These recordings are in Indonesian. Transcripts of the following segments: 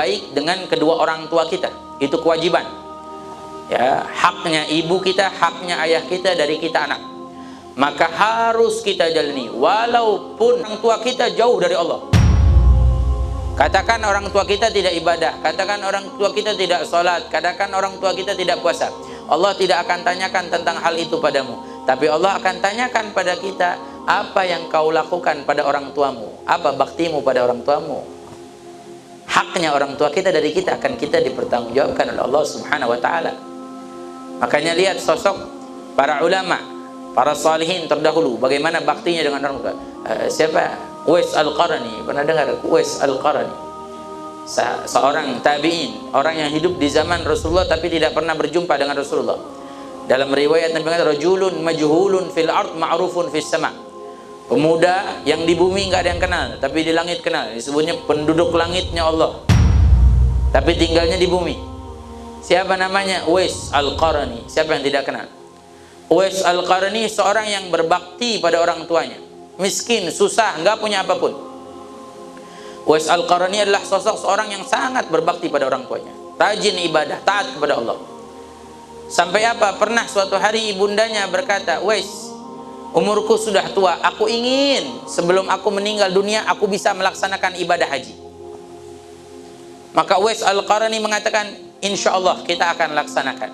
baik dengan kedua orang tua kita. Itu kewajiban. Ya, haknya ibu kita, haknya ayah kita dari kita anak. Maka harus kita jalani walaupun orang tua kita jauh dari Allah. Katakan orang tua kita tidak ibadah, katakan orang tua kita tidak sholat, katakan orang tua kita tidak puasa. Allah tidak akan tanyakan tentang hal itu padamu. Tapi Allah akan tanyakan pada kita, apa yang kau lakukan pada orang tuamu? Apa baktimu pada orang tuamu? Haknya orang tua kita dari kita akan kita dipertanggungjawabkan oleh Allah Subhanahu wa taala. Makanya lihat sosok para ulama, para salihin terdahulu, bagaimana baktinya dengan orang tua. Siapa? Uwais Al-Qarni, pernah dengar Uwais Al-Qarni? Seorang tabi'in, orang yang hidup di zaman Rasulullah tapi tidak pernah berjumpa dengan Rasulullah. Dalam riwayat Nabi mengatakan, rajulun majhulun fil ard ma'rufun fis sama. Pemuda yang di bumi nggak ada yang kenal, tapi di langit kenal. Disebutnya penduduk langitnya Allah, tapi tinggalnya di bumi. Siapa namanya? Uwais Al-Qarni. Siapa yang tidak kenal? Uwais Al-Qarni seorang yang berbakti pada orang tuanya. Miskin, susah, nggak punya apapun. Uwais Al-Qarni adalah sosok seorang yang sangat berbakti pada orang tuanya, rajin ibadah, taat kepada Allah. Sampai apa? Pernah suatu hari ibundanya berkata, Uwais, umurku sudah tua, aku ingin sebelum aku meninggal dunia aku bisa melaksanakan ibadah haji. Maka Uwais Al-Qarni mengatakan, insya Allah kita akan laksanakan.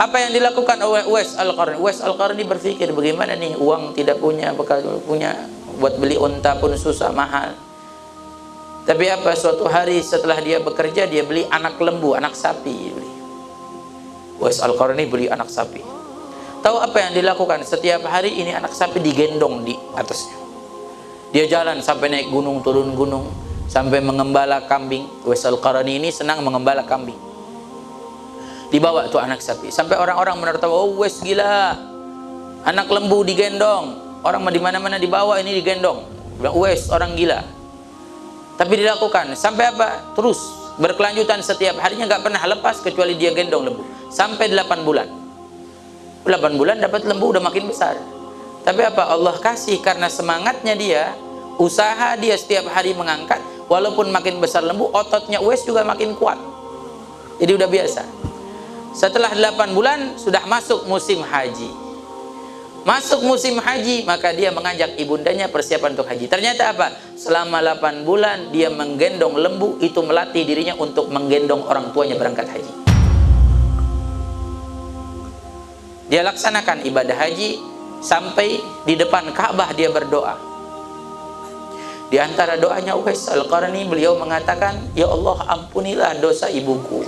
Apa yang dilakukan oleh Uwais Al-Qarni? Uwais Al-Qarni berpikir, bagaimana nih, uang tidak punya, bekal punya, buat beli unta pun susah, mahal. Tapi apa, suatu hari setelah dia bekerja, dia beli anak lembu, anak sapi. Uwais Al-Qarni beli anak sapi. Tahu apa yang dilakukan? Setiap hari ini anak sapi digendong di atasnya. Dia jalan sampai naik gunung, turun gunung, sampai mengembala kambing. Uwais Al-Qarni ini senang mengembala kambing. Dibawa tuh anak sapi, sampai orang-orang menertawa, oh Uwais gila, anak lembu digendong, orang di mana-mana dibawa, ini digendong. Bilang Uwais orang gila. Tapi dilakukan sampai apa? Terus berkelanjutan, setiap harinya nggak pernah lepas kecuali dia gendong lembu sampai 8 bulan. 8 bulan dapat lembu udah makin besar. Tapi apa? Allah kasih karena semangatnya dia, usaha dia setiap hari mengangkat, walaupun makin besar lembu, ototnya Uwais juga makin kuat. Jadi udah biasa. Setelah 8 bulan sudah masuk musim haji. Masuk musim haji, maka dia mengajak ibundanya persiapan untuk haji. Ternyata apa? Selama 8 bulan dia menggendong lembu, itu melatih dirinya untuk menggendong orang tuanya berangkat haji. Dia laksanakan ibadah haji sampai di depan Ka'bah dia berdoa. Di antara doanya Uwais Al-Qarni, beliau mengatakan, ya Allah ampunilah dosa ibuku.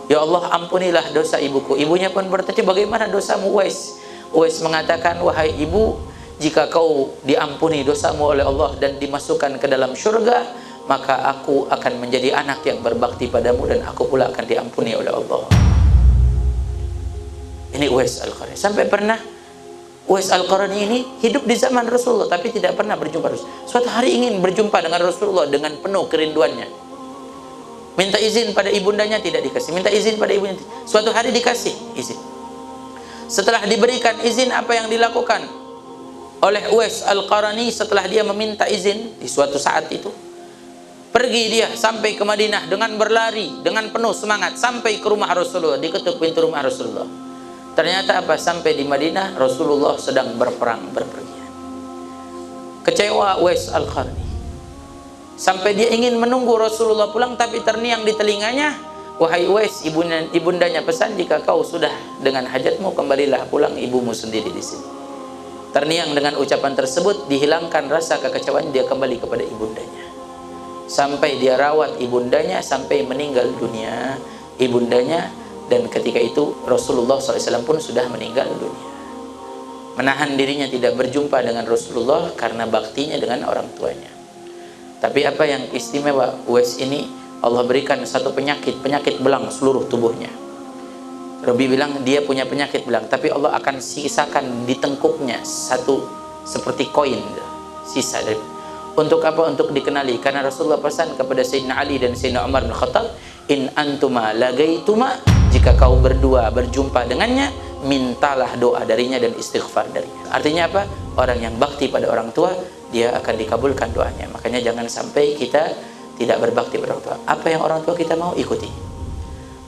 Ya Allah ampunilah dosa ibuku. Ibunya pun bertanya, bagaimana dosamu Uwais? Uwais mengatakan, wahai ibu, jika kau diampuni dosamu oleh Allah dan dimasukkan ke dalam surga, maka aku akan menjadi anak yang berbakti padamu dan aku pula akan diampuni oleh Allah. Ini Uwais Al-Qarni. Sampai pernah Uwais Al-Qarni ini hidup di zaman Rasulullah tapi tidak pernah berjumpa Rasulullah. Suatu hari ingin berjumpa dengan Rasulullah dengan penuh kerinduannya. Minta izin pada ibundanya, tidak dikasih. Minta izin pada ibunya, suatu hari dikasih izin. Setelah diberikan izin, apa yang dilakukan oleh Uwais Al-Qarni setelah dia meminta izin? Di suatu saat itu pergi dia sampai ke Madinah dengan berlari, dengan penuh semangat sampai ke rumah Rasulullah. Diketuk pintu rumah Rasulullah. Ternyata apa? Sampai di Madinah Rasulullah sedang berperang, berpergian. Kecewa Uwais Al-Qarni sampai dia ingin menunggu Rasulullah pulang, tapi terniang di telinganya, wahai Uwais, ibundanya pesan, jika kau sudah dengan hajatmu, kembalilah pulang, ibumu sendiri di sini. Terniang dengan ucapan tersebut, dihilangkan rasa kekecewaan, dia kembali kepada ibundanya. Sampai dia rawat ibundanya sampai meninggal dunia ibundanya, dan ketika itu Rasulullah SAW pun sudah meninggal dunia. Menahan dirinya tidak berjumpa dengan Rasulullah karena baktinya dengan orang tuanya. Tapi apa yang istimewa, Uwais ini Allah berikan satu penyakit belang seluruh tubuhnya. Rabi bilang dia punya penyakit belang, tapi Allah akan sisakan di tengkuknya satu seperti koin sisa dari. Untuk apa? Untuk dikenali. Karena Rasulullah pesan kepada Sayyidina Ali dan Sayyidina Umar bin Khattab, in antuma lagaituma, jika kau berdua berjumpa dengannya, mintalah doa darinya dan istighfar darinya. Artinya apa? Orang yang bakti pada orang tua, dia akan dikabulkan doanya. Makanya jangan sampai kita tidak berbakti pada orang tua. Apa yang orang tua kita mau, ikuti.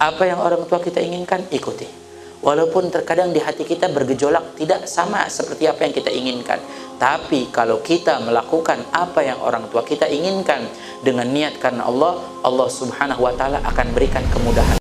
Apa yang orang tua kita inginkan, ikuti. Walaupun terkadang di hati kita bergejolak tidak sama seperti apa yang kita inginkan, tapi kalau kita melakukan apa yang orang tua kita inginkan dengan niat karena Allah, Allah Subhanahu wa taala akan berikan kemudahan.